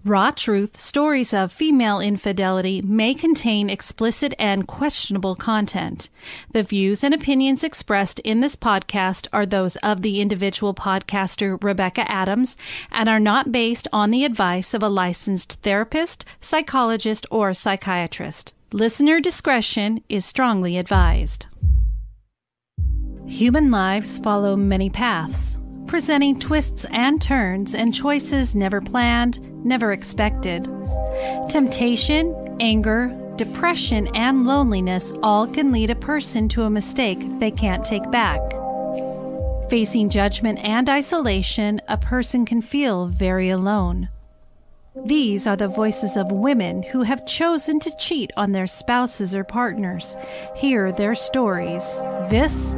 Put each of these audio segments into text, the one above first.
Raw Truth, Stories of Female Infidelity may contain explicit and questionable content. The views and opinions expressed in this podcast are those of the individual podcaster Rebecca Adams and are not based on the advice of a licensed therapist, psychologist, or psychiatrist. Listener discretion is strongly advised. Human lives follow many paths, presenting twists and turns and choices never planned, never expected. Temptation, anger, depression, and loneliness all can lead a person to a mistake they can't take back. Facing judgment and isolation, a person can feel very alone. These are the voices of women who have chosen to cheat on their spouses or partners. Hear their stories. This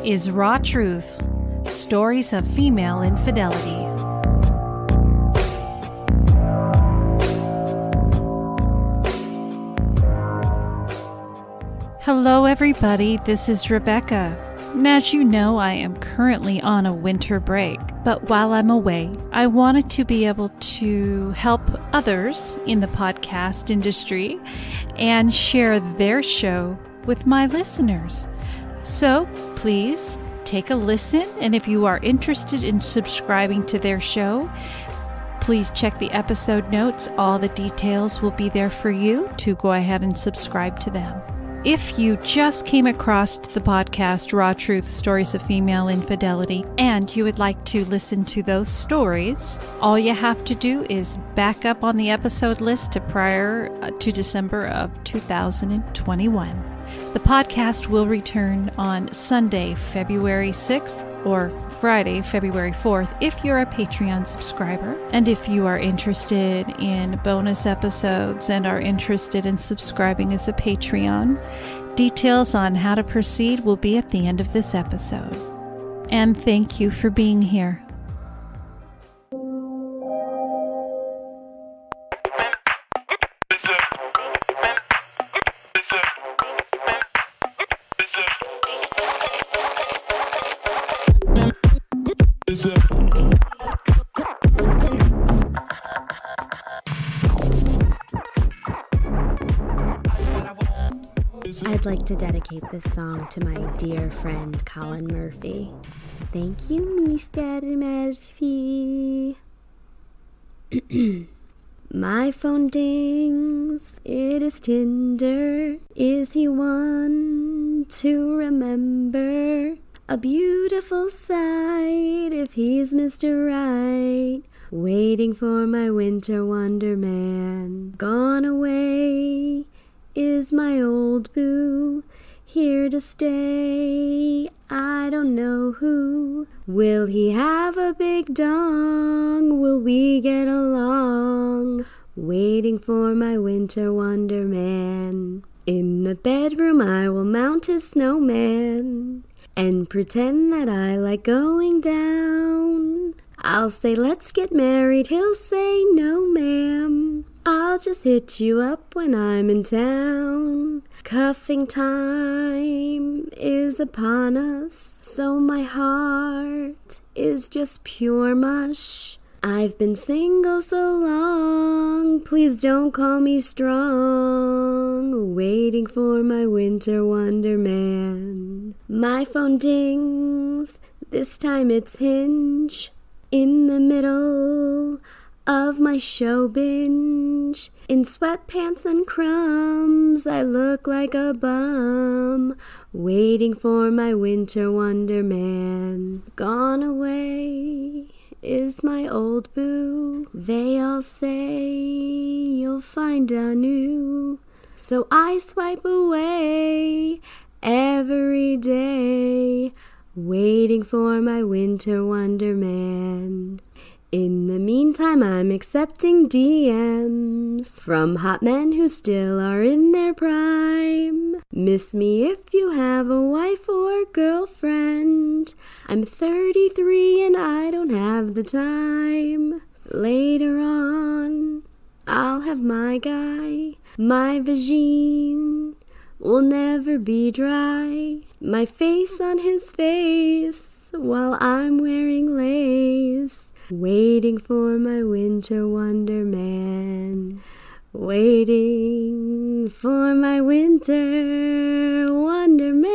is Raw Truth, Stories of Female Infidelity. Hello everybody, this is Rebecca. And as you know, I am currently on a winter break. But while I'm away, I wanted to be able to help others in the podcast industry and share their show with my listeners. So please take a listen, and if you are interested in subscribing to their show, please check the episode notes. All the details will be there for you to go ahead and subscribe to them. If you just came across the podcast Raw Truth, Stories of Female Infidelity, and you would like to listen to those stories, all you have to do is back up on the episode list to prior to December of 2021. The podcast will return on Sunday, February 6th or Friday, February 4th if you're a Patreon subscriber. And if you are interested in bonus episodes and are interested in subscribing as a Patreon, details on how to proceed will be at the end of this episode. And thank you for being here. I'd like to dedicate this song to my dear friend Colin Murphy. Thank you, Mr. Murphy. My phone dings, it is Tinder. Is he one to remember? A beautiful sight if he's Mr. Right. Waiting for my winter wonderman. Gone away is my old boo, here to stay, I don't know who. Will he have a big dong? Will we get along? Waiting for my winter wonderman. In the bedroom I will mount his snowman and pretend that I like going down. I'll say let's get married, he'll say no ma'am. I'll just hit you up when I'm in town. Cuffing time is upon us, so my heart is just pure mush. I've been single so long, please don't call me strong. Waiting for my winter wonderman. My phone dings, this time it's Hinge. In the middle of my show binge, in sweatpants and crumbs, I look like a bum, waiting for my winter wonderman. Gone away is my old boo, they all say you'll find a new, so I swipe away every day, waiting for my winter wonderman. In the meantime, I'm accepting DMs from hot men who still are in their prime. Miss me if you have a wife or girlfriend. I'm 33 and I don't have the time. Later on, I'll have my guy. My vagine will never be dry. My face on his face while I'm wearing lace. Waiting for my winter wonderman. Waiting for my winter wonderman.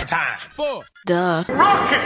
Time for Duh. Rocky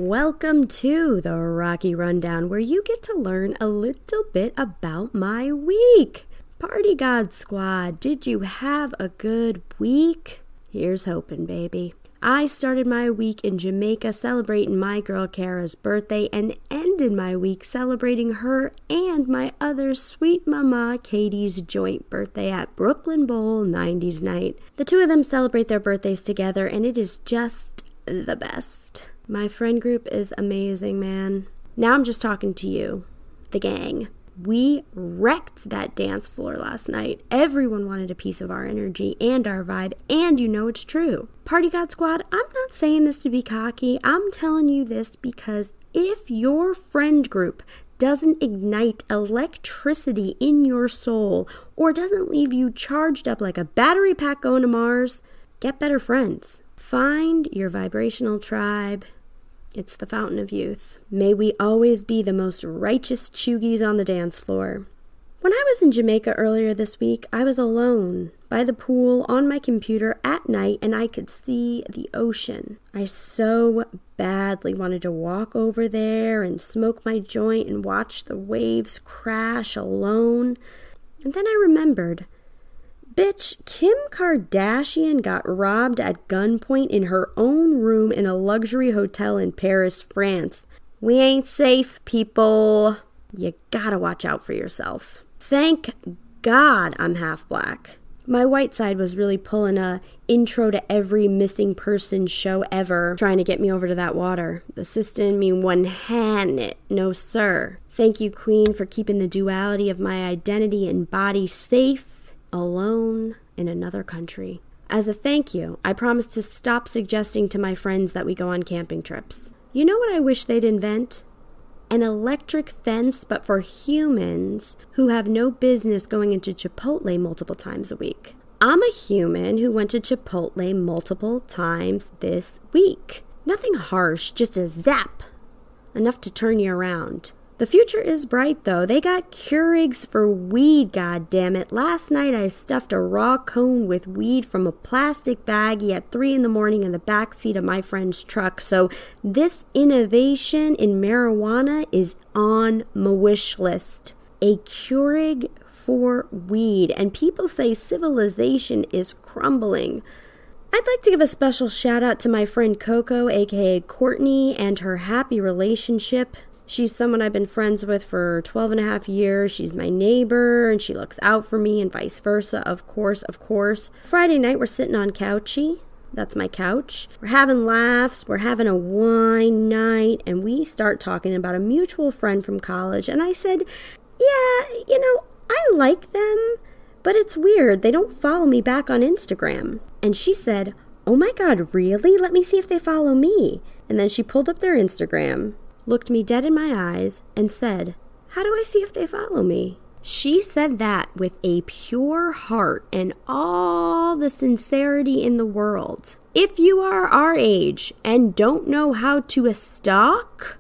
Welcome to the Rocky Rundown, where you get to learn a little bit about my week. Party God Squad, did you have a good week? Here's hoping, baby. I started my week in Jamaica celebrating my girl Kara's birthday and ended my week celebrating her and my other sweet mama Katie's joint birthday at Brooklyn Bowl 90s night. The two of them celebrate their birthdays together and it is just the best. My friend group is amazing, man. Now I'm just talking to you, the gang. We wrecked that dance floor last night. Everyone wanted a piece of our energy and our vibe, and you know it's true. Party God Squad, I'm not saying this to be cocky. I'm telling you this because if your friend group doesn't ignite electricity in your soul or doesn't leave you charged up like a battery pack going to Mars, get better friends. Find your vibrational tribe. It's the fountain of youth. May we always be the most righteous chuggies on the dance floor. When I was in Jamaica earlier this week, I was alone by the pool on my computer at night and I could see the ocean. I so badly wanted to walk over there and smoke my joint and watch the waves crash alone. And then I remembered, bitch, Kim Kardashian got robbed at gunpoint in her own room in a luxury hotel in Paris, France. We ain't safe, people. You gotta watch out for yourself. Thank God I'm half black. My white side was really pulling a intro to every missing person show ever, trying to get me over to that water. The sister in me one hand it, no sir. Thank you, Queen, for keeping the duality of my identity and body safe. Alone in another country. As a thank you, I promise to stop suggesting to my friends that we go on camping trips. You know what I wish they'd invent? An electric fence, but for humans who have no business going into Chipotle multiple times a week. I'm a human who went to Chipotle multiple times this week. Nothing harsh, just a zap. Enough to turn you around. The future is bright, though. They got Keurigs for weed, goddammit. Last night I stuffed a raw cone with weed from a plastic baggie at 3 a.m. in the backseat of my friend's truck. So this innovation in marijuana is on my wish list. A Keurig for weed. And people say civilization is crumbling. I'd like to give a special shout out to my friend Coco, aka Courtney, and her happy relationship. She's someone I've been friends with for 12 and a half years. She's my neighbor, and she looks out for me, and vice versa, of course. Friday night, we're sitting on couchy. That's my couch. We're having laughs. We're having a wine night, and we start talking about a mutual friend from college. And I said, yeah, I like them, but it's weird. They don't follow me back on Instagram. And she said, oh my God, really? Let me see if they follow me. And then she pulled up their Instagram, looked me dead in my eyes, and said, how do I see if they follow me? She said that with a pure heart and all the sincerity in the world. If you are our age and don't know how to stalk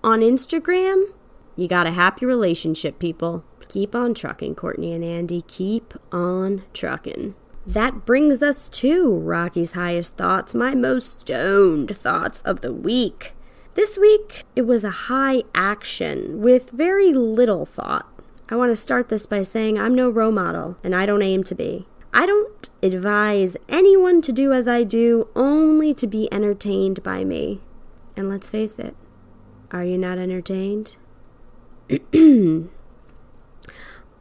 on Instagram, you got a happy relationship, people. Keep on trucking, Courtney and Andy. Keep on trucking. That brings us to Rocky's highest thoughts, my most stoned thoughts of the week. This week, it was a high action with very little thought. I want to start this by saying I'm no role model, and I don't aim to be. I don't advise anyone to do as I do, only to be entertained by me. And let's face it, are you not entertained?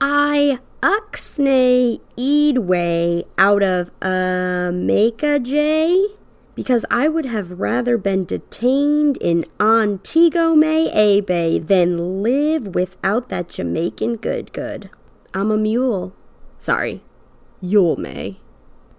I uxnay Eadway out of Jamaica J, because I would have rather been detained in Antigua Bay than live without that Jamaican good. I'm a mule. Sorry, Yule May.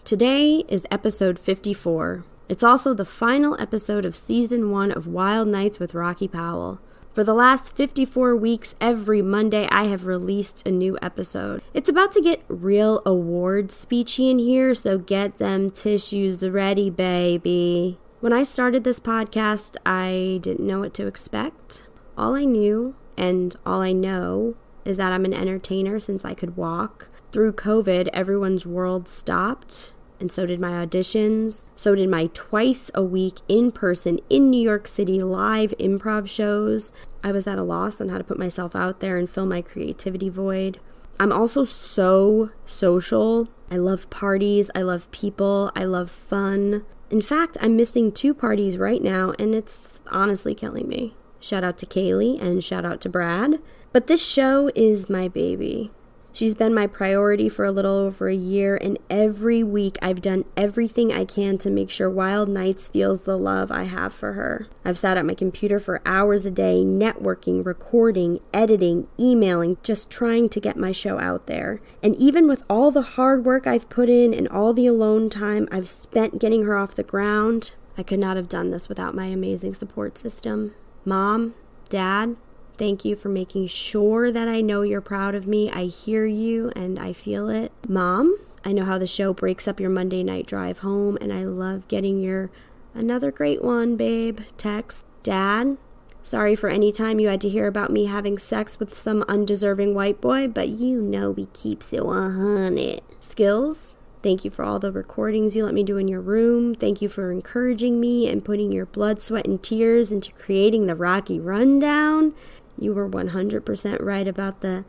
Today is episode 54. It's also the final episode of Season 1 of Wild Nights with Rocky Powell. For the last 54 weeks, every Monday, I have released a new episode. It's about to get real award speechy in here, so get them tissues ready, baby. When I started this podcast, I didn't know what to expect. All I knew, and all I know, is that I'm an entertainer since I could walk. Through COVID, everyone's world stopped. And so did my auditions. So did my twice a week in person in New York City live improv shows. I was at a loss on how to put myself out there and fill my creativity void. I'm also so social. I love parties. I love people. I love fun. In fact, I'm missing 2 parties right now, and it's honestly killing me. Shout out to Kaylee and shout out to Brad. But this show is my baby. She's been my priority for a little over a year, and every week I've done everything I can to make sure Wild Nights feels the love I have for her. I've sat at my computer for hours a day, networking, recording, editing, emailing, just trying to get my show out there. And even with all the hard work I've put in and all the alone time I've spent getting her off the ground, I could not have done this without my amazing support system. Mom, Dad, thank you for making sure that I know you're proud of me. I hear you and I feel it. Mom, I know how the show breaks up your Monday night drive home, and I love getting your "another great one, babe" text. Dad, sorry for any time you had to hear about me having sex with some undeserving white boy, but you know we keeps it 100. Skills, thank you for all the recordings you let me do in your room. Thank you for encouraging me and putting your blood, sweat, and tears into creating the Rocky Rundown. You were 100% right about the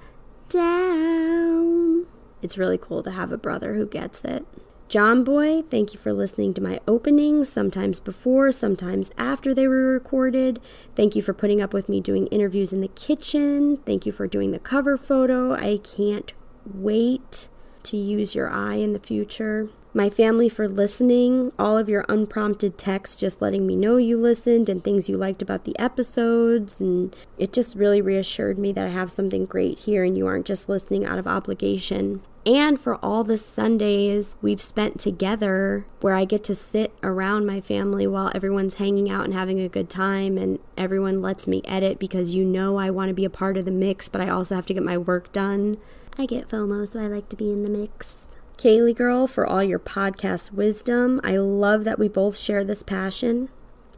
down. It's really cool to have a brother who gets it. John Boy, thank you for listening to my openings, sometimes before, sometimes after they were recorded. Thank you for putting up with me doing interviews in the kitchen. Thank you for doing the cover photo. I can't wait to use your eye in the future. My family for listening, all of your unprompted texts just letting me know you listened and things you liked about the episodes, and it just really reassured me that I have something great here and you aren't just listening out of obligation. And for all the Sundays we've spent together where I get to sit around my family while everyone's hanging out and having a good time, and everyone lets me edit because you know I want to be a part of the mix, but I also have to get my work done. I get FOMO, so I like to be in the mix. Kaylee girl, for all your podcast wisdom. I love that we both share this passion,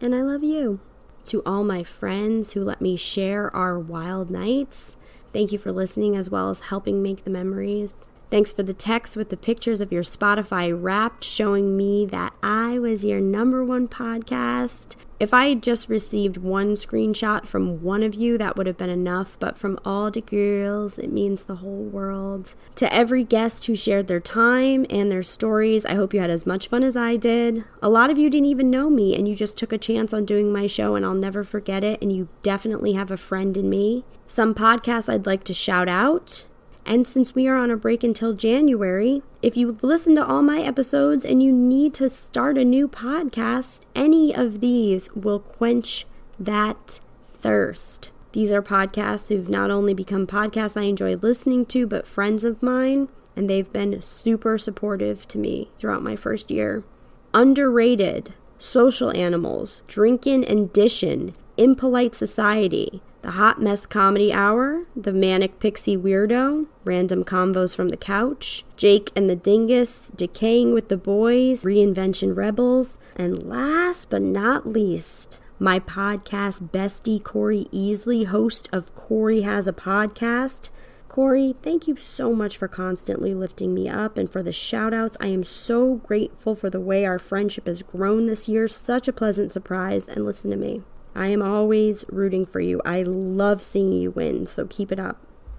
and I love you. To all my friends who let me share our wild nights, thank you for listening as well as helping make the memories. Thanks for the text with the pictures of your Spotify Wrapped showing me that I was your #1 podcast. If I had just received one screenshot from one of you, that would have been enough, but from all the girls, it means the whole world. To every guest who shared their time and their stories, I hope you had as much fun as I did. A lot of you didn't even know me, and you just took a chance on doing my show, and I'll never forget it, and you definitely have a friend in me. Some podcasts I'd like to shout out. And since we are on a break until January, if you've listened to all my episodes and you need to start a new podcast, any of these will quench that thirst. These are podcasts who've not only become podcasts I enjoy listening to, but friends of mine, and they've been super supportive to me throughout my first year. Underrated, Social Animals, Drinkin' and Dishin', Impolite Society, The Hot Mess Comedy Hour, The Manic Pixie Weirdo, Random Convos from the Couch, Jake and the Dingus, Decaying with the Boys, Reinvention Rebels, and last but not least, my podcast bestie Corey Easley, host of Corey Has a Podcast. Corey, thank you so much for constantly lifting me up and for the shout outs. I am so grateful for the way our friendship has grown this year. Such a pleasant surprise. And listen to me, I am always rooting for you. I love seeing you win, so keep it up.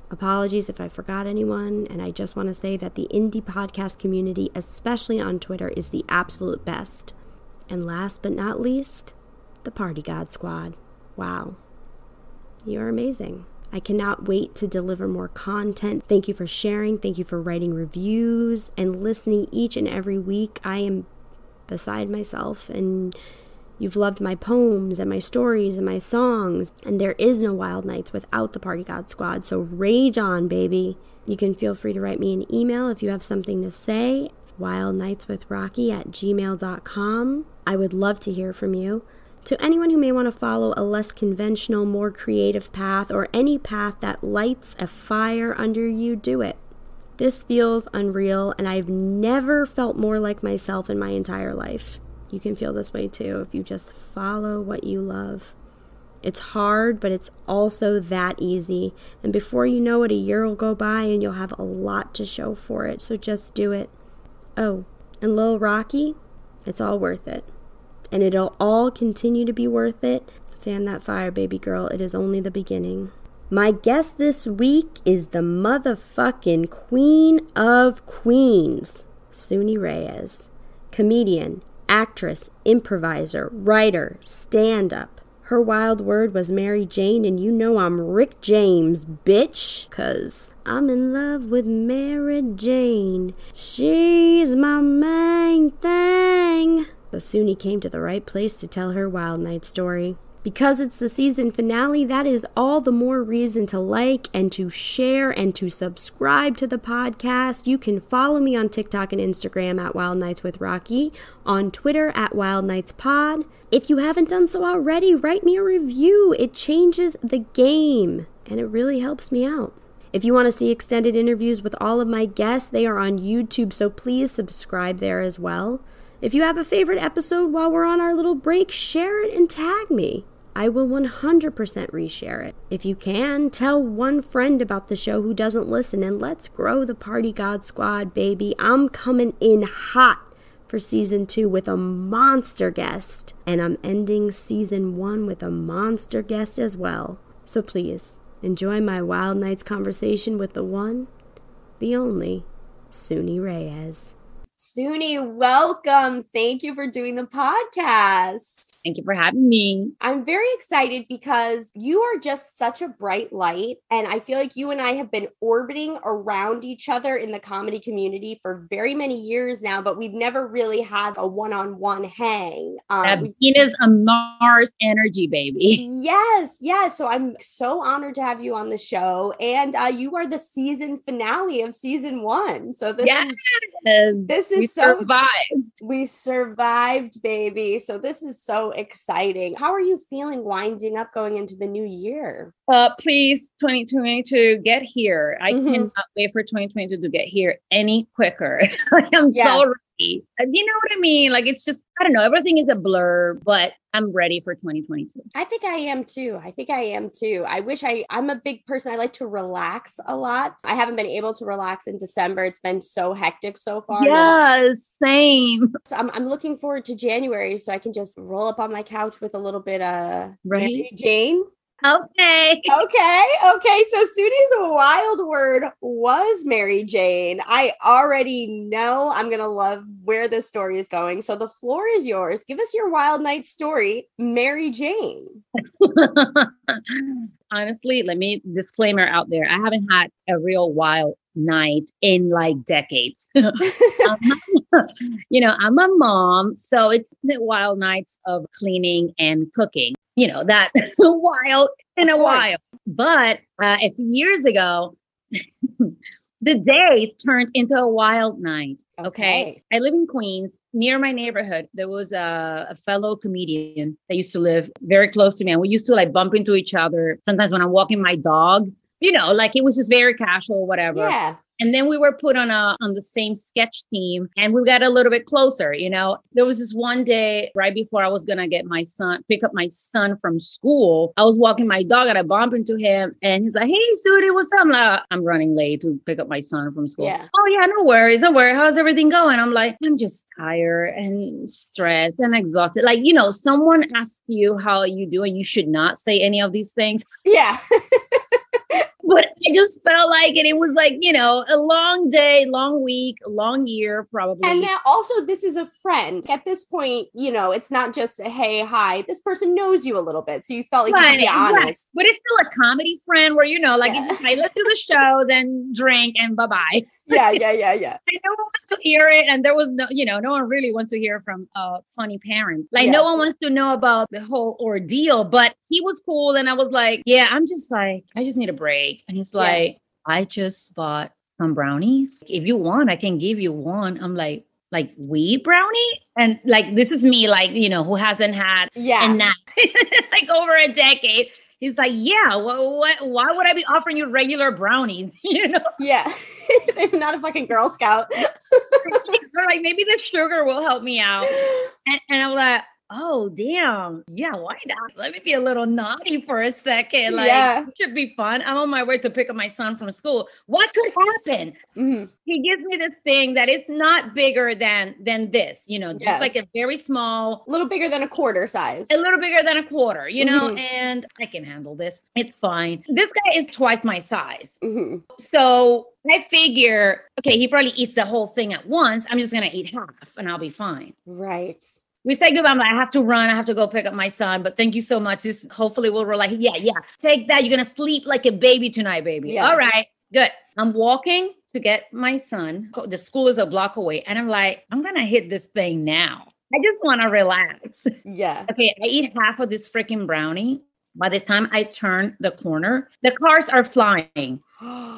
Apologies if I forgot anyone, and I just want to say that the indie podcast community, especially on Twitter, is the absolute best. And last but not least, the Party God Squad. Wow. You are amazing. I cannot wait to deliver more content. Thank you for sharing. Thank you for writing reviews and listening each and every week. I am beside myself, and you've loved my poems and my stories and my songs, and there is no Wild Nights without the Party God Squad, so rage on, baby. You can feel free to write me an email if you have something to say, wildnightswithrocky@gmail.com. I would love to hear from you. To anyone who may want to follow a less conventional, more creative path, or any path that lights a fire under you, do it. This feels unreal, and I've never felt more like myself in my entire life. You can feel this way too if you just follow what you love. It's hard, but it's also that easy. And before you know it, a year will go by and you'll have a lot to show for it. So just do it. Oh, and Lil Rocky, it's all worth it. And it'll all continue to be worth it. Fan that fire, baby girl. It is only the beginning. My guest this week is the motherfucking queen of queens, Suni Reyes. Comedian, actress, improviser, writer, stand-up. Her wild word was Mary Jane, and you know I'm Rick James, bitch. 'Cause I'm in love with Mary Jane. She's my main thing. So Suni came to the right place to tell her wild night story. Because it's the season finale, that is all the more reason to like and to share and to subscribe to the podcast. You can follow me on TikTok and Instagram at Wild Nights with Rocky, on Twitter at Wild Nights Pod. If you haven't done so already, write me a review. It changes the game and it really helps me out. If you want to see extended interviews with all of my guests, they are on YouTube, so please subscribe there as well. If you have a favorite episode while we're on our little break, share it and tag me. I will 100% reshare it. If you can, tell one friend about the show who doesn't listen, and let's grow the Party God Squad, baby. I'm coming in hot for season 2 with a monster guest, and I'm ending season 1 with a monster guest as well. So please, enjoy my Wild Nights conversation with the one, the only, Suni Reyes. Suni, welcome. Thank you for doing the podcast. Thank you for having me. I'm very excited because you are just such a bright light. And I feel like you and I have been orbiting around each other in the comedy community for very many years now, but we've never really had a one-on-one hang. Venus and Mars energy, baby. Yes. So I'm so honored to have you on the show. And you are the season finale of season 1. So this is so survived. We survived, baby. So this is so exciting. How are you feeling winding up going into the new year? Please, 2022, get here. I cannot wait for 2022 to get here any quicker. I'm so ready. You know what I mean? Like, it's just, I don't know. Everything is a blur, but I'm ready for 2022. I think I am too. I wish I'm a big person. I like to relax a lot. I haven't been able to relax in December. It's been so hectic so far. Yes, same. So I'm looking forward to January so I can just roll up on my couch with a little bit of Mary Jane. Okay. So Suni's wild word was Mary Jane. I already know I'm going to love where this story is going. So the floor is yours. Give us your wild night story, Mary Jane. Honestly, let me disclaimer out there. I haven't had a real wild night in like decades. I'm a mom, so it's the wild nights of cleaning and cooking. That wild in a while. But a few years ago, the day turned into a wild night. Okay. I live in Queens. Near my neighborhood, there was a fellow comedian that used to live very close to me. And we used to like bump into each other. Sometimes when I'm walking my dog, like it was just very casual, whatever. Yeah. And then we were put on the same sketch team and we got a little bit closer. There was this one day right before I was going to pick up my son from school. I was walking my dog and I bumped into him and he's like, "Hey, Sudi, what's up?" I'm running late to pick up my son from school. Yeah. "Oh yeah, no worries. How's everything going?" I'm like, "I'm just tired and stressed and exhausted." Like, someone asks you how you do and you should not say any of these things. Yeah. But I just felt like it. It was like, a long day, long week, long year, probably. And now also, this is a friend. At this point, it's not just a hey, hi. This person knows you a little bit. So you felt like you could be honest. Right. But it's still a comedy friend where, it's just like, let's do the show, then drink and bye-bye. Yeah. And no one wants to hear it. And there was no one really wants to hear from funny parents. Like no one wants to know about the whole ordeal, but he was cool. And I was like, I'm just like, I just need a break. And he's like, I just bought some brownies. If you want, I can give you one. I'm like, like wheat brownie? And like, this is me, like, who hasn't had a nap like over a decade. He's like, yeah, why would I be offering you regular brownies? Yeah. They're not a fucking Girl Scout. They're like, maybe the sugar will help me out. And I'm like, oh, damn. Yeah, why not? Let me be a little naughty for a second. Like, it should be fun. I'm on my way to pick up my son from school. What could happen? Mm-hmm. He gives me this thing that it's not bigger than this, just like a very small. A little bigger than a quarter size. A little bigger than a quarter, and I can handle this. It's fine. This guy is twice my size. Mm-hmm. So I figure, okay, he probably eats the whole thing at once. I'm just going to eat half and I'll be fine. Right. We say goodbye. I'm like, I have to run. I have to go pick up my son. But thank you so much. Just hopefully we'll relax. Yeah. Take that. You're going to sleep like a baby tonight, baby. Yeah. All right. Good. I'm walking to get my son. The school is a block away. And I'm like, I'm going to hit this thing now. I just want to relax. Yeah. Okay. I eat half of this freaking brownie. By the time I turn the corner, the cars are flying.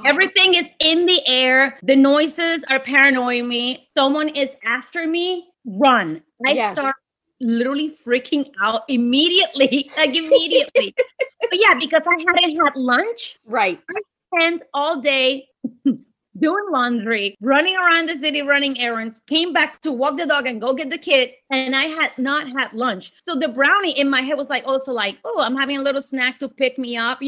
Everything is in the air. The noises are paranoid me. Someone is after me. Run. I start literally freaking out immediately. But yeah, because I hadn't had lunch. Right. I spent all day doing laundry, running around the city, running errands, came back to walk the dog and go get the kid. And I had not had lunch. So the brownie in my head was like, also like, oh, I'm having a little snack to pick me up,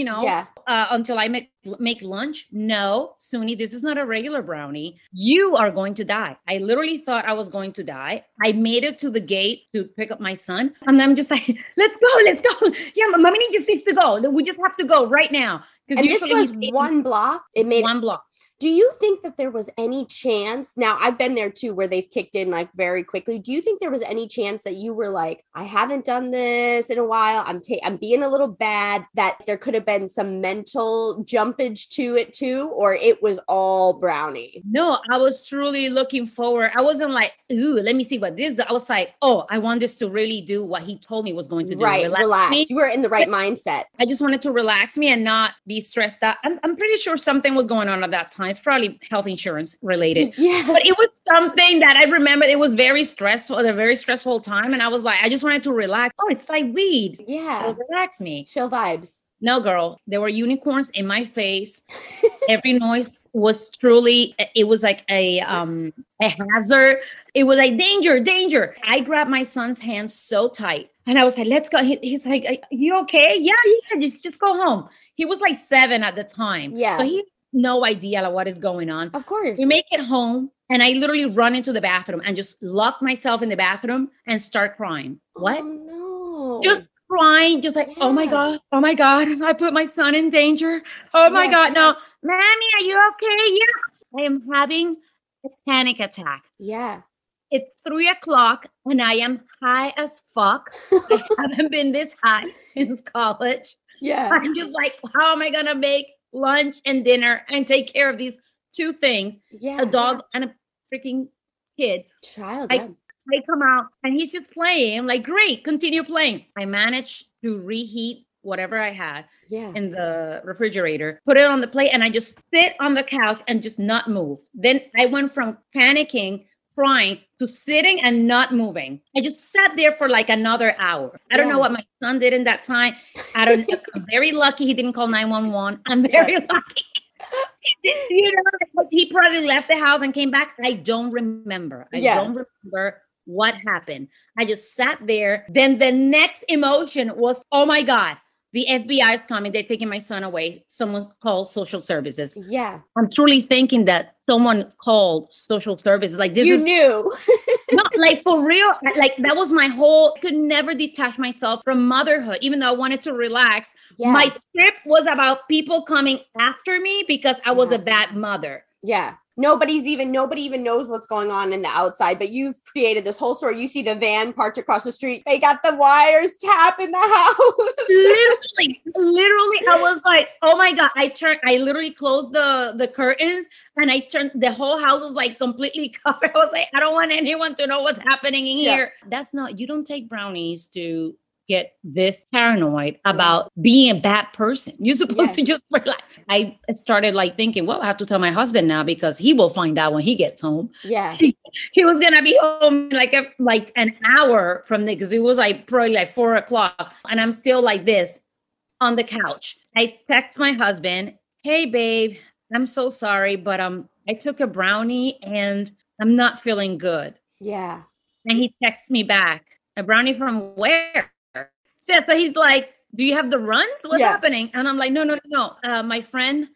until I make lunch. No, Suni, this is not a regular brownie. You are going to die. I literally thought I was going to die. I made it to the gate to pick up my son. And I'm just like, let's go. Yeah, mommy needs to go. We just have to go right now. And this was one block? It made one block. Do you think that there was any chance? Now, I've been there too, where they've kicked in like very quickly. Do you think there was any chance that you were like, I haven't done this in a while. I'm being a little bad, that there could have been some mental jumpage to it too, or it was all brownie? No, I was truly looking forward. I wasn't like, ooh, let me see what this does. I was like, oh, I want this to really do what he told me was going to do. Right, relax. You were in the right mindset. I just wanted to relax me and not be stressed out. I'm pretty sure something was going on at that time. It's probably health insurance related. Yeah. But it was something that I remember. It was very stressful, a very stressful time. And I was like, I just wanted to relax. Oh, it's like weed. Yeah. It'll relax me. Chill vibes. No, girl. There were unicorns in my face. Every noise was truly, it was like a hazard. It was like, danger. I grabbed my son's hand so tight. And I was like, let's go. He's like, are you okay? Yeah. Just go home. He was like 7 at the time. Yeah. So he had no idea what is going on. Of course. We make it home and I literally run into the bathroom and just lock myself in the bathroom and start crying. What? Oh, no. Just crying, just like, oh my God, I put my son in danger. Oh my God, no. Mommy, are you okay? Yeah. I am having a panic attack. Yeah. It's 3:00 and I am high as fuck. I haven't been this high since college. Yeah. I'm just like, how am I going to make lunch and dinner and take care of these 2 things? Yeah. A dog and a freaking kid. Child. I come out and he's just playing. I'm like, great, continue playing. I managed to reheat whatever I had in the refrigerator, put it on the plate, and I just sit on the couch and just not move. Then I went from panicking, crying, to sitting and not moving. I just sat there for like another hour. I don't know what my son did in that time. I'm very lucky he didn't call 911. I'm very lucky. He probably left the house and came back. I don't remember. I don't remember what happened. I just sat there. Then the next emotion was, oh my God, the FBI is coming. They're taking my son away. Someone called social services. Yeah. I'm truly thinking that someone called social services. Like this knew. No, like for real. Like that was my whole, I could never detach myself from motherhood, even though I wanted to relax. Yeah. My trip was about people coming after me because I was a bad mother. Yeah. Nobody even knows what's going on in the outside, but you've created this whole story. You see the van parked across the street. They got the wires tap in the house. literally, I was like, oh my God. I literally closed the curtains and I turned, the whole house was like completely covered. I was like, I don't want anyone to know what's happening in here. That's not, you don't take brownies to get this paranoid about being a bad person. You're supposed to just relax. I started like thinking, well, I have to tell my husband now because he will find out when he gets home. Yeah. He was going to be home like an hour from there because it was like probably like 4:00 and I'm still like this on the couch. I text my husband, hey babe, I'm so sorry, but I took a brownie and I'm not feeling good. Yeah. And he texts me back, a brownie from where? So he's like, do you have the runs? What's happening? And I'm like, no. My friend,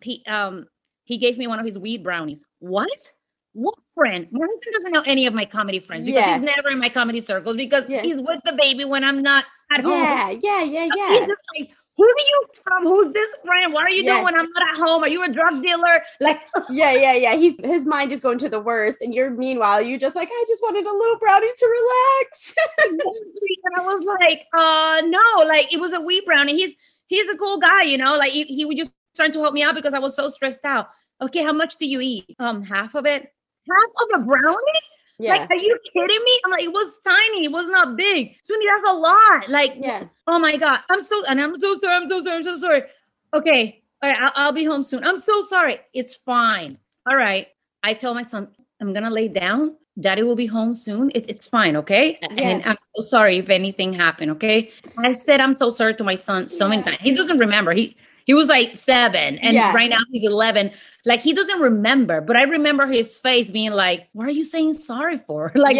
he gave me one of his weed brownies. What? What friend? My husband doesn't know any of my comedy friends because he's never in my comedy circles because he's with the baby when I'm not at home. Yeah. He's just like, who are you from? Who's this friend? What are you doing when I'm not at home? Are you a drug dealer? Like, yeah. His mind is going to the worst. And meanwhile, you're just like, I just wanted a little brownie to relax. And I was like, no, like it was a wee brownie. He's a cool guy, you know, like he was just trying to help me out because I was so stressed out. Okay, how much do you eat? Half of it. Half of a brownie? Yeah. Like, are you kidding me? I'm like, it was tiny. It was not big. Suni, that's a lot. Like, oh my God. I'm so sorry. Okay. All right. I'll be home soon. I'm so sorry. It's fine. All right. I tell my son, I'm going to lay down. Daddy will be home soon. It's fine. Okay. And I'm so sorry if anything happened. Okay. I said, I'm so sorry to my son so many times. He doesn't remember. He was like 7 and right now he's 11. Like he doesn't remember, but I remember his face being like, what are you saying sorry for? Like,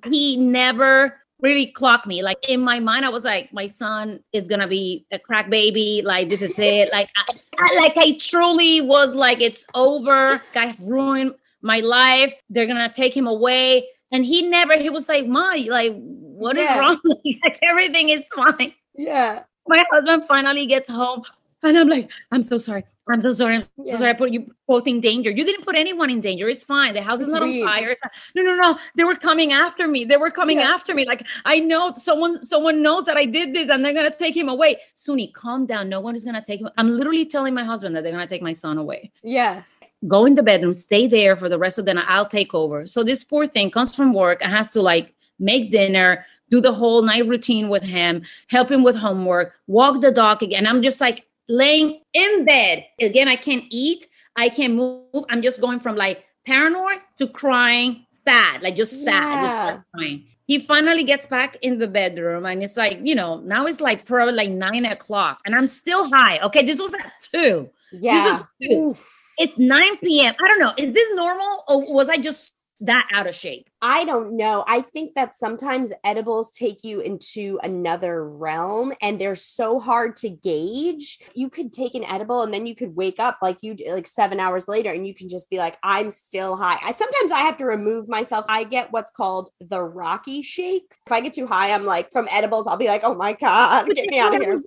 he never really clocked me. Like in my mind, I was like, my son is going to be a crack baby. Like, this is it. Like, I truly was like, it's over. Guys ruined my life. They're going to take him away. And he was like, Ma, like, what is wrong? Like, everything is fine. Yeah. My husband finally gets home. And I'm like, I'm so sorry. I'm so sorry. I put you both in danger. You didn't put anyone in danger. It's fine. The house is not on fire. No. They were coming after me. Like, I know someone knows that I did this and they're going to take him away. Suni, calm down. No one is going to take him. I'm literally telling my husband that they're going to take my son away. Yeah. Go in the bedroom, stay there for the rest of the night. I'll take over. So this poor thing comes from work and has to like make dinner, do the whole night routine with him, help him with homework, walk the dog again. I'm just like, laying in bed. Again, I can't eat. I can't move. I'm just going from like paranoid to crying, sad, like just sad. Just crying. He finally gets back in the bedroom and it's like, you know, now it's like probably like 9:00 and I'm still high. Okay. This was at 2. Yeah. This was 2. Oof. It's 9 p.m. I don't know. Is this normal or was I just that out of shape? I don't know. I think that sometimes edibles take you into another realm and they're so hard to gauge. You could take an edible and then you could wake up like 7 hours later and you can just be like, I'm still high. Sometimes I have to remove myself. I get what's called the Rocky shakes. If I get too high, I'm like, from edibles, I'll be like, oh my God, get me out of here.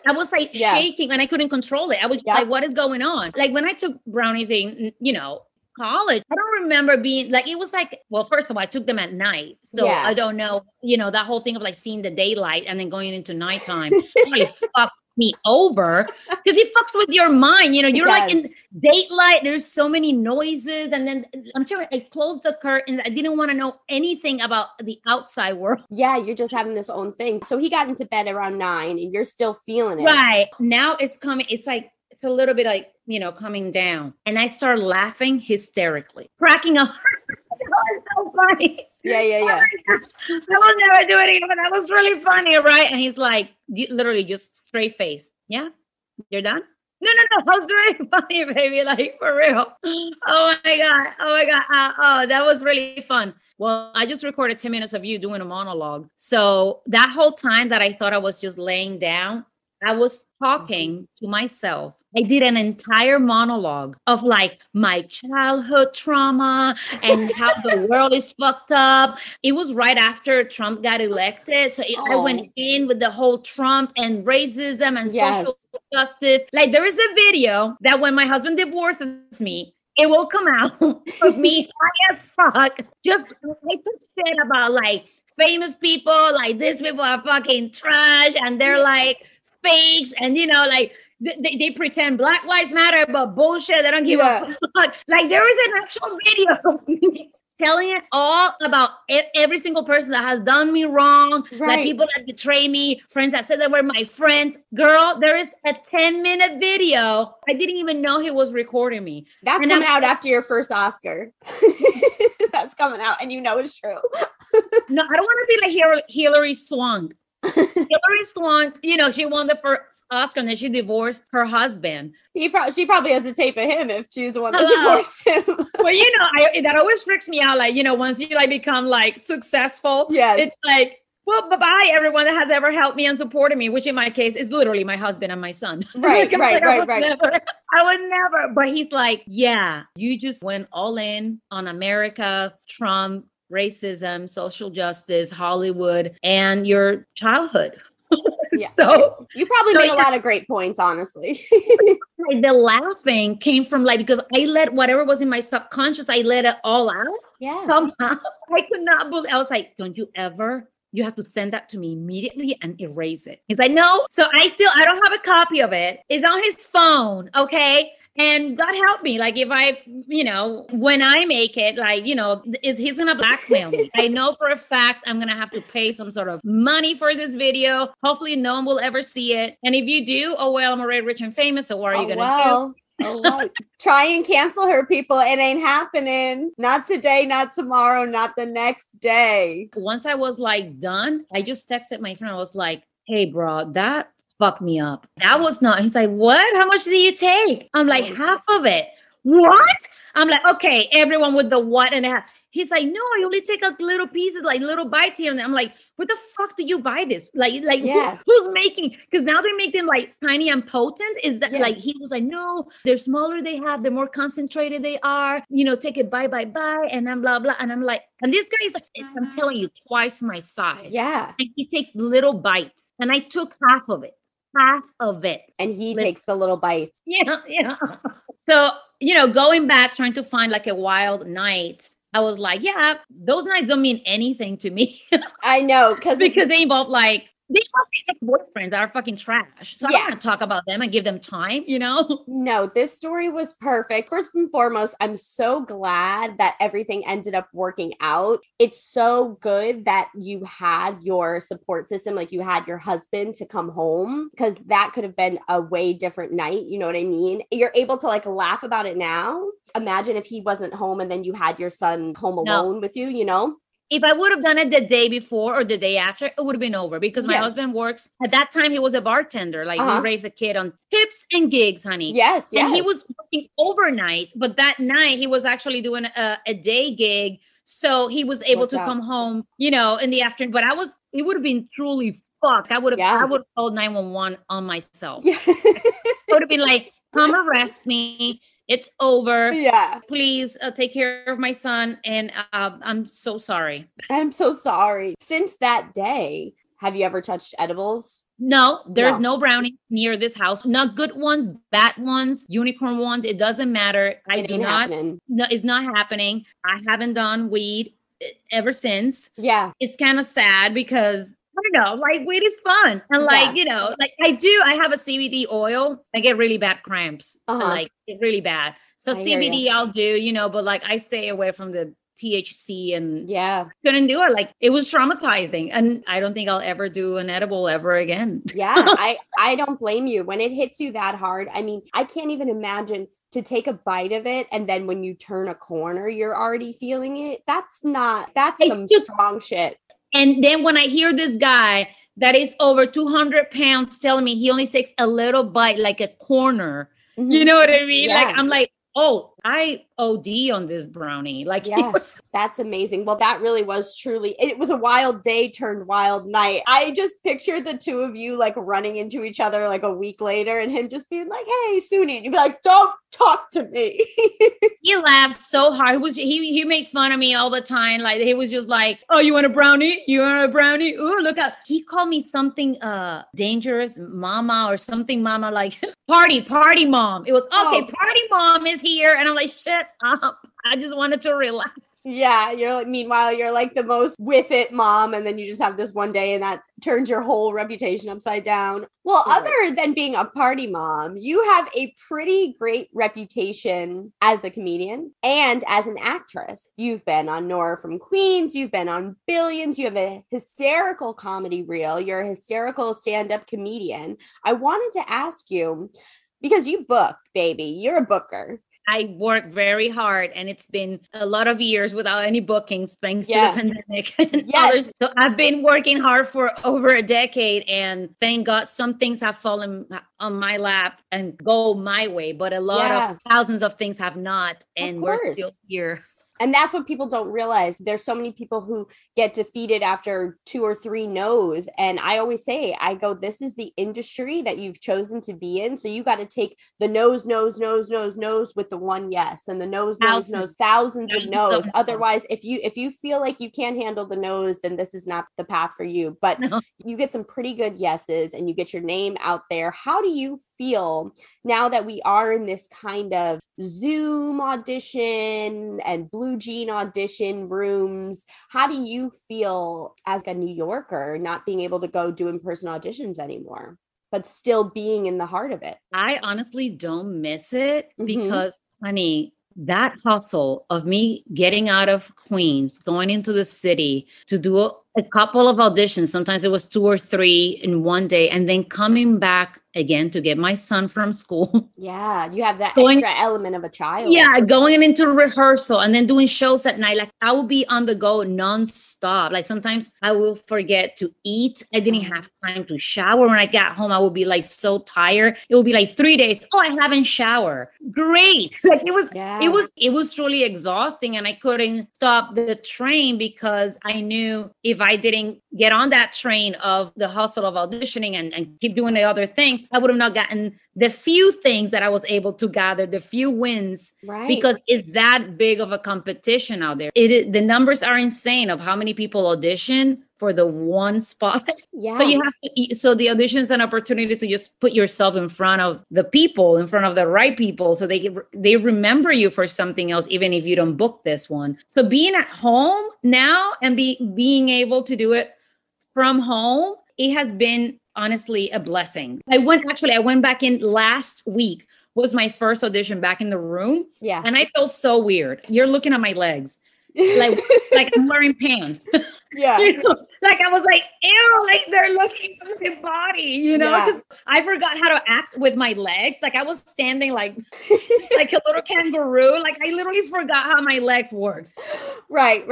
I was like shaking and I couldn't control it. I was like, what is going on? Like when I took Brownies in, you know, college, I don't remember being like, it was like, well, first of all, I took them at night. So I don't know, you know, that whole thing of like seeing the daylight and then going into nighttime really fucked me over because it fucks with your mind. You know, you're like in daylight, there's so many noises. And then I'm sure I closed the curtains. I didn't want to know anything about the outside world. Yeah, you're just having this own thing. So he got into bed around 9 and you're still feeling it. Right. Now it's coming. It's like, it's a little bit like, you know, coming down. And I started laughing hysterically, cracking up. That was so funny. Yeah. I will never do it again, but that was really funny, right? And he's like, literally just straight face. Yeah, you're done? No. That was really funny, baby. Like, for real. Oh my God. Oh, that was really fun. Well, I just recorded 10 minutes of you doing a monologue. So that whole time that I thought I was just laying down, I was talking to myself. I did an entire monologue of like my childhood trauma and how the world is fucked up. It was right after Trump got elected. So I went in with the whole Trump and racism and social justice. Like there is a video that when my husband divorces me, it will come out of me high as fuck. Just I took shit about like famous people, like these people are fucking trash and they're like fakes and you know like they pretend Black Lives Matter but bullshit. They don't give a fuck. Like there was an actual video telling it all about every single person that has done me wrong, Right. like people that betray me, friends that said they were my friends. Girl, there is a 10-minute video. I didn't even know he was recording me. That's And coming out after your first Oscar. That's coming out, and you know it's true. No, I don't want to be like Hillary Swank. Hillary Swank, you know, she won the first Oscar and then she divorced her husband. She probably has a tape of him if she was the one that divorced him. Well, you know, that always freaks me out. Like, you know, once you like become like successful, it's like, well, bye-bye, everyone that has ever helped me and supported me, which in my case is literally my husband and my son. Right, right. I would never. But he's like, yeah, you just went all in on America, Trump, racism, social justice, Hollywood, and your childhood. Yeah. So you probably made a lot of great points, honestly. Like the laughing came from like, because I let whatever was in my subconscious, I let it all out. Yeah. Somehow I could not believe. I was like, don't you ever? You have to send that to me immediately and erase it. He's like, no. So I don't have a copy of it. It's on his phone. Okay. And God help me. Like if I, you know, when I make it, like, you know, he's going to blackmail me. I know for a fact I'm going to have to pay some sort of money for this video. Hopefully no one will ever see it. And if you do, oh, well, I'm already rich and famous. So what are you going to do? Oh, well. Try and cancel her, people. It ain't happening. Not today, not tomorrow, not the next day. Once I was like done, I just texted my friend. I was like, hey, bro, that fucked me up. That was not. He's like, what? How much did you take? I'm like, half of it. What? I'm like, okay, everyone with the what and a half. He's like, no, I only take a little pieces, like little bites here. And I'm like, where the fuck did you buy this? Like, who's making? Because now they make them like tiny and potent. Is that like, he was like, no, they're smaller they have, the more concentrated they are, you know, take it bye. And I'm blah, blah. And I'm like, and this guy is like, I'm telling you, twice my size. Yeah. And he takes little bites. And I took half of it. And he takes the little bites. Yeah. So, you know, going back, trying to find like a wild night, I was like, yeah, those nights don't mean anything to me. I know. Because they involve like, they involve ex-boyfriends that are fucking trash. So I don't want to talk about them and give them time, you know? No, this story was perfect. First and foremost, I'm so glad that everything ended up working out. It's so good that you had your support system, like you had your husband to come home, because that could have been a way different night. You know what I mean? You're able to like laugh about it now. Imagine if he wasn't home and then you had your son home alone with you, you know? If I would have done it the day before or the day after, it would have been over because my husband works. At that time, he was a bartender. Like we raised a kid on tips and gigs, honey. Yes. And he was working overnight, but that night he was actually doing a day gig. So he was able to come home, you know, in the afternoon. But it would have been truly fucked. I would have called 911 on myself. Yeah. I would have been like, come arrest me. It's over. Yeah. Please take care of my son. And I'm so sorry. I'm so sorry. Since that day, have you ever touched edibles? No, there's no brownie near this house. Not good ones, bad ones, unicorn ones. It doesn't matter. I do not. No, it's not happening. I haven't done weed ever since. Yeah. It's kind of sad because I don't know, like weed is fun. And like, you know, like I have a CBD oil. I get really bad cramps. Like it's really bad. So CBD I'll do, you know, but like I stay away from the THC and couldn't do it. Like it was traumatizing. And I don't think I'll ever do an edible ever again. I don't blame you. When it hits you that hard, I mean, I can't even imagine to take a bite of it. And then when you turn a corner, you're already feeling it. That's some strong shit. And then when I hear this guy that is over 200 pounds telling me he only takes a little bite, like a corner, you know what I mean? Yeah. Like, I'm like, oh, I OD on this brownie. Like, that's amazing. Well, that really was truly, it was a wild day turned wild night. I just pictured the two of you like running into each other like a week later and him just being like, hey, Suni. And you'd be like, don't talk to me. He laughed so hard. He made fun of me all the time. Like he was just like, oh, you want a brownie? You want a brownie? Ooh, look out. He called me something dangerous mama or something mama, like party mom. It was okay, party mom is here. And I'm like, shut up. I just wanted to relax. Yeah, meanwhile, you're like the most with it mom, and then you just have this one day and that turns your whole reputation upside down. Well, Right. other than being a party mom, you have a pretty great reputation as a comedian and as an actress. You've been on Nora from Queens, you've been on Billions, you have a hysterical comedy reel, you're a hysterical stand-up comedian. I wanted to ask you, because you book, baby, you're a booker. I work very hard, and it's been a lot of years without any bookings thanks to the pandemic and others. So I've been working hard for over a decade, and thank God some things have fallen on my lap and go my way, but a lot of thousands of things have not, and we're still here. And that's what people don't realize. There's so many people who get defeated after 2 or 3 no's. And I always say, this is the industry that you've chosen to be in. So you got to take the no's with the one yes, and the no's, thousands of no's. Otherwise, if you feel like you can't handle the no's, then this is not the path for you. But you get some pretty good yeses and you get your name out there. How do you feel now that we are in this kind of Zoom audition and Blue Jean audition rooms? How do you feel as a New Yorker not being able to go do in-person auditions anymore, but still being in the heart of it? I honestly don't miss it because, honey, that hustle of me getting out of Queens, going into the city to do a couple of auditions, sometimes it was 2 or 3 in one day, and then coming back again to get my son from school. Yeah, you have that extra element of a child. Yeah, going into rehearsal and then doing shows at night. Like I will be on the go nonstop. Like sometimes I will forget to eat. I didn't have time to shower. When I got home, I would be like so tired. It would be like 3 days. Oh, I haven't showered. Great. Like it was truly exhausting, and I couldn't stop the train because I knew if I didn't get on that train of the hustle of auditioning and keep doing the other things, I would have not gotten the few things that I was able to gather, the few wins, because it's that big of a competition out there. The numbers are insane of how many people audition for the one spot. Yeah. So you have to, so the audition is an opportunity to just put yourself in front of the people, in front of the right people, so they remember you for something else, even if you don't book this one. So being at home now and being able to do it from home, it has been honestly a blessing. I went back in last week, was my first audition back in the room. Yeah. And I felt so weird. You're looking at my legs. Like I'm wearing pants. Yeah. Like I was like, ew, like they're looking at my body, because I forgot how to act with my legs. Like I was standing like a little kangaroo. Like I literally forgot how my legs worked. Right.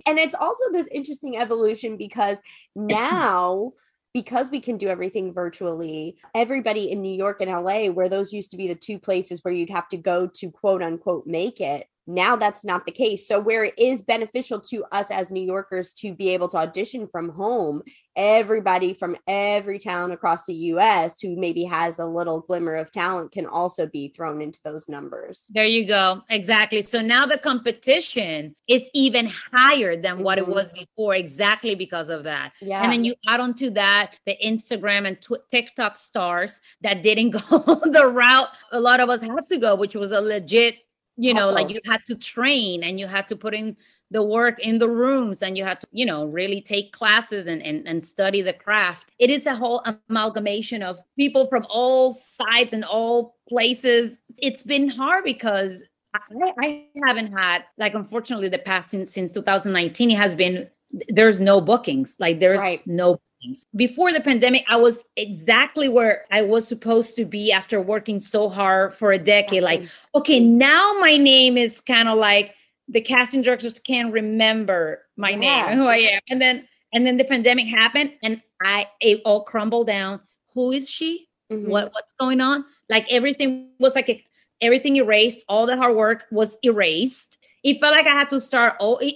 And it's also this interesting evolution because now because we can do everything virtually, everybody in New York and LA, where those used to be the 2 places where you'd have to go to quote unquote make it, now that's not the case. So where it is beneficial to us as New Yorkers to be able to audition from home, everybody from every town across the US who maybe has a little glimmer of talent can also be thrown into those numbers. There you go. Exactly. So now the competition is even higher than what it was before, exactly because of that. Yeah. And then you add on to that the Instagram and TikTok stars that didn't go the route a lot of us had to go, which was a legit, like you had to train and you had to put in the work in the rooms and you had to, really take classes and study the craft. It is a whole amalgamation of people from all sides and all places. It's been hard because I haven't had, like, unfortunately, the past since 2019, it has been, there's no bookings. Like there's no bookings. Before the pandemic, I was exactly where I was supposed to be after working so hard for a decade. Like, okay, now my name is kind of like the casting directors can't remember my name and who I am. And then the pandemic happened and it all crumbled down. Who is she? What's going on? Like everything was like everything erased. All the hard work was erased. It felt like I had to start.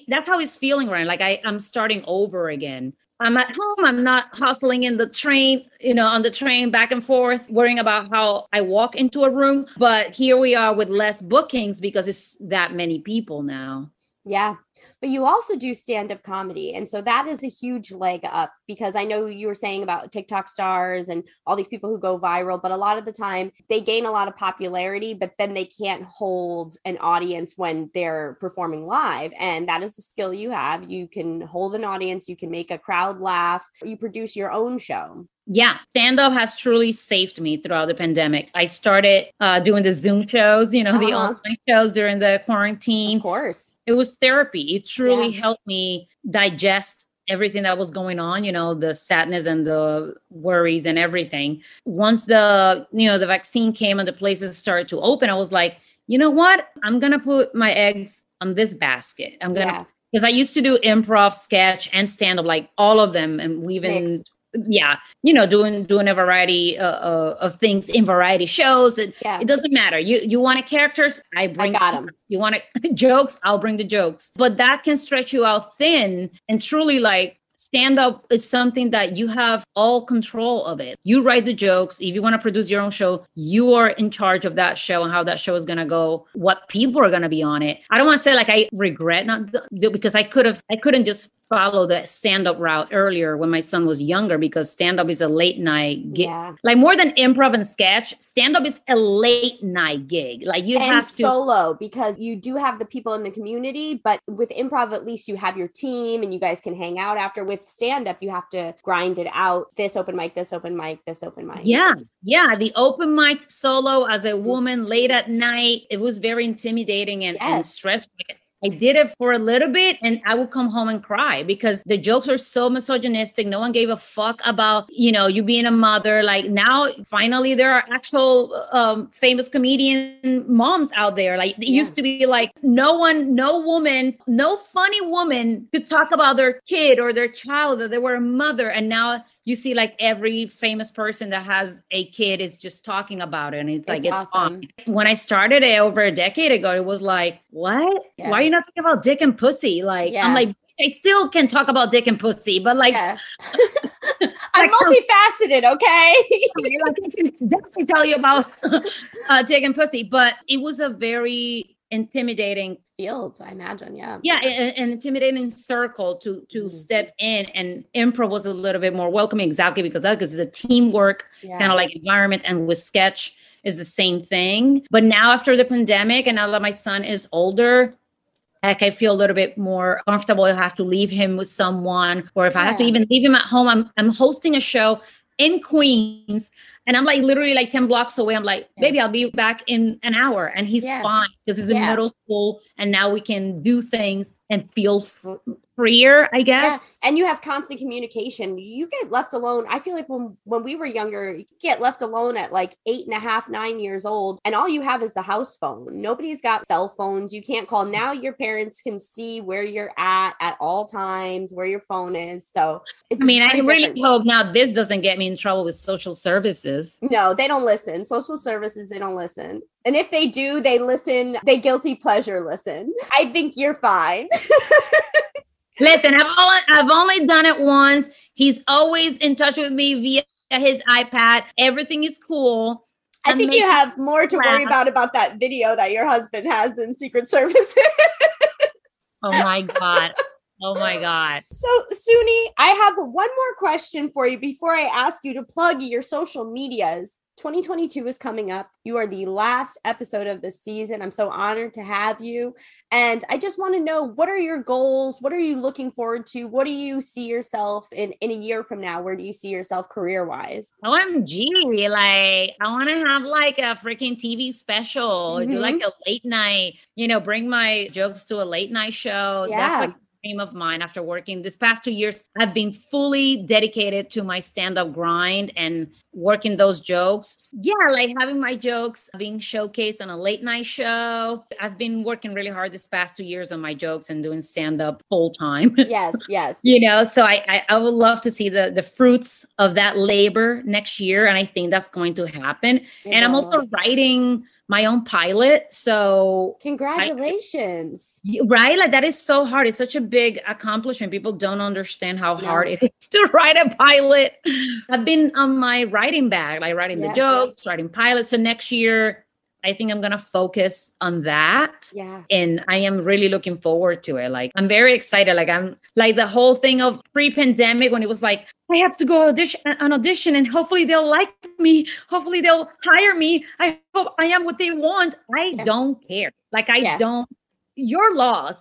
That's how it's feeling, right? Like I'm starting over again. I'm at home. I'm not hustling in the train, on the train back and forth, worrying about how I walk into a room. But here we are with less bookings because it's that many people now. Yeah. But you also do stand-up comedy. And so that is a huge leg up, because I know you were saying about TikTok stars and all these people who go viral, but a lot of the time they gain a lot of popularity, but then they can't hold an audience when they're performing live. And that is the skill you have. You can hold an audience, you can make a crowd laugh, you produce your own show. Yeah, stand-up has truly saved me throughout the pandemic. I started doing the Zoom shows, the online shows during the quarantine. Of course. It was therapy. It truly helped me digest everything that was going on, the sadness and the worries and everything. Once the vaccine came and the places started to open, I was like, you know what? I'm going to put my eggs on this basket. I'm going to, because I used to do improv, sketch, and stand-up, like all of them. And we even... Mixed. Yeah, doing a variety of things in variety shows. It doesn't matter. You want characters, I got them. You want jokes, I'll bring the jokes. But that can stretch you out thin, and truly, like, stand up is something that you have all control of it. You write the jokes. If you want to produce your own show, you are in charge of that show and how that show is going to go, what people are going to be on it. I don't want to say like I regret not because I couldn't just follow the stand-up route earlier when my son was younger, because stand-up is a late night gig. Yeah. Like more than improv and sketch, stand-up is a late night gig. Like you have to solo, because you do have the people in the community, but with improv, at least you have your team and you guys can hang out after. With stand-up, you have to grind it out. This open mic, this open mic, this open mic. Yeah. Yeah. The open mic solo as a woman late at night, it was very intimidating and stressful. I did it for a little bit and I would come home and cry because the jokes were so misogynistic. No one gave a fuck about, you being a mother. Like now, finally, there are actual famous comedian moms out there. Like it used to be like no funny woman could talk about their kid or their child that they were a mother. And now you see like every famous person that has a kid is just talking about it. And it's like, it's awesome. Fun. When I started it over a decade ago, it was like, what? Yeah. Why are you not talking about dick and pussy? Like, I'm like, I still can talk about dick and pussy, but like, I'm multifaceted. Okay. Like, I can definitely tell you about dick and pussy, but it was a very intimidating field, I imagine. Yeah, an intimidating circle to step in, and improv was a little bit more welcoming, exactly because it's a teamwork kind of like environment, and with sketch is the same thing. But now after the pandemic, and now that my son is older, like I feel a little bit more comfortable. I have to leave him with someone, or if I have to even leave him at home, I'm hosting a show in Queens. And I'm like literally like 10 blocks away. I'm like, baby, I'll be back in an hour. And he's fine because he's in middle school. And now we can do things and feel freer, I guess. Yeah. And you have constant communication. You get left alone. I feel like when we were younger, you get left alone at like 8.5, 9 years old. And all you have is the house phone. Nobody's got cell phones. You can't call. Now your parents can see where you're at all times, where your phone is. So it's I really hope now this doesn't get me in trouble with social services. No, they don't listen. Social services, they don't listen. And if they do, they listen. They guilty pleasure listen. I think you're fine. Listen, I've only done it once. He's always in touch with me via his iPad. Everything is cool. I think you have more to worry about that video that your husband has than Secret Services. Oh my God. Oh my God. So Suni, I have one more question for you before I ask you to plug your social medias. 2022 is coming up. You are the last episode of the season. I'm so honored to have you. And I just want to know, what are your goals? What are you looking forward to? What do you see yourself in a year from now? Where do you see yourself career-wise? OMG, like I want to have like a freaking TV special, do like a late night, bring my jokes to a late night show. Yeah. That's like dream of mine. After working this past 2 years, I've been fully dedicated to my stand-up grind and working those jokes. Yeah, like having my jokes being showcased on a late night show. I've been working really hard this past 2 years on my jokes and doing stand-up full time. Yes. So I would love to see the fruits of that labor next year. And I think that's going to happen. And I'm also writing my own pilot. So congratulations. Right? Like that is so hard. It's such a big accomplishment. People don't understand how hard it is to write a pilot. I've been on my writing bag, like writing the jokes, writing pilots. So next year I think I'm going to focus on that. Yeah. And I am really looking forward to it. Like, I'm very excited. Like, I'm like the whole thing of pre-pandemic when it was like, I have to go audition and hopefully they'll like me. Hopefully they'll hire me. I hope I am what they want. I don't care. Like, I don't, your loss.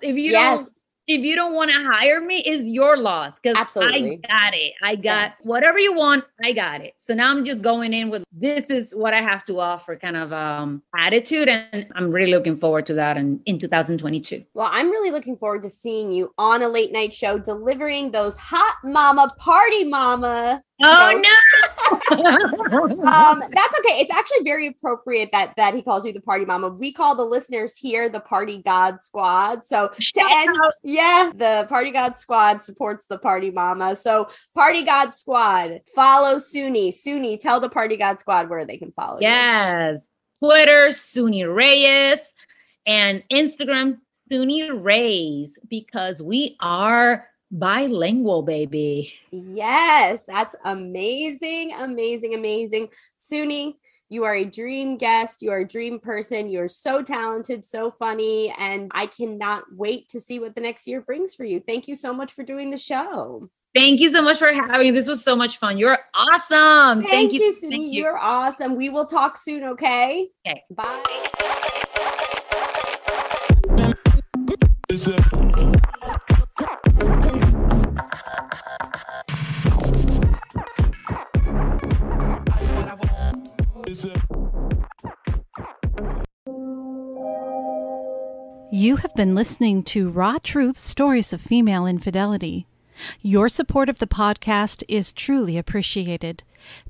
If you don't want to hire me, is your loss. Because I got it. I got whatever you want. I got it. So now I'm just going in with, this is what I have to offer kind of attitude. And I'm really looking forward to that in 2022. Well, I'm really looking forward to seeing you on a late night show, delivering those hot mama, party mama. Oh, no. That's okay. It's actually very appropriate that he calls you the party mama. We call the listeners here the Party God Squad. So the Party God Squad supports the party mama. So Party God Squad, follow Suni. Suni, tell the Party God Squad where they can follow you. Yes. Twitter, Suni Reyes, and Instagram, Suni Reyes, because we are bilingual, baby. Yes, that's amazing, amazing, amazing. Suni, you are a dream guest. You are a dream person. You're so talented, so funny, and I cannot wait to see what the next year brings for you. Thank you so much for doing the show. Thank you so much for having me. This was so much fun. You're awesome. Thank you, Suni. Thank you. You're awesome. We will talk soon, okay? Okay. Bye. You have been listening to Raw Truth Stories of Female Infidelity. Your support of the podcast is truly appreciated.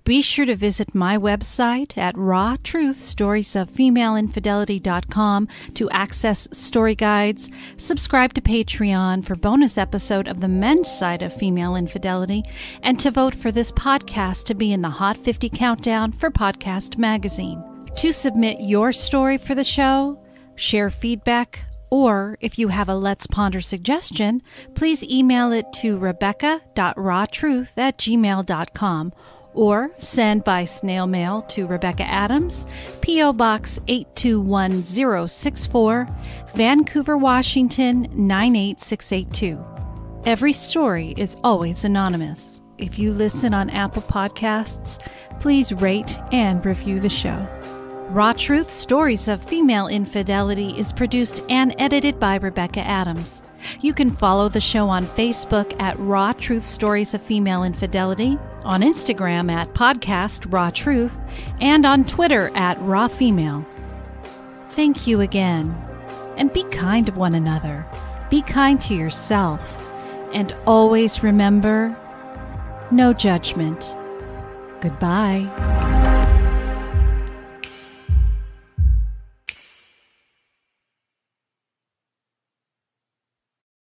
Be sure to visit my website at rawtruthstoriesoffemaleinfidelity.com to access story guides, subscribe to Patreon for bonus episode of the men's side of female infidelity, and to vote for this podcast to be in the Hot 50 Countdown for Podcast Magazine. To submit your story for the show, share feedback, or if you have a Let's Ponder suggestion, please email it to rebecca.rawtruth@gmail.com or send by snail mail to Rebecca Adams, P.O. Box 821064, Vancouver, Washington 98682. Every story is always anonymous. If you listen on Apple Podcasts, please rate and review the show. Raw Truth Stories of Female Infidelity is produced and edited by Rebecca Adams. You can follow the show on Facebook at Raw Truth Stories of Female Infidelity, on Instagram at Podcast Raw Truth, and on Twitter at Raw Female. Thank you again. And be kind to one another. Be kind to yourself. And always remember, no judgment. Goodbye.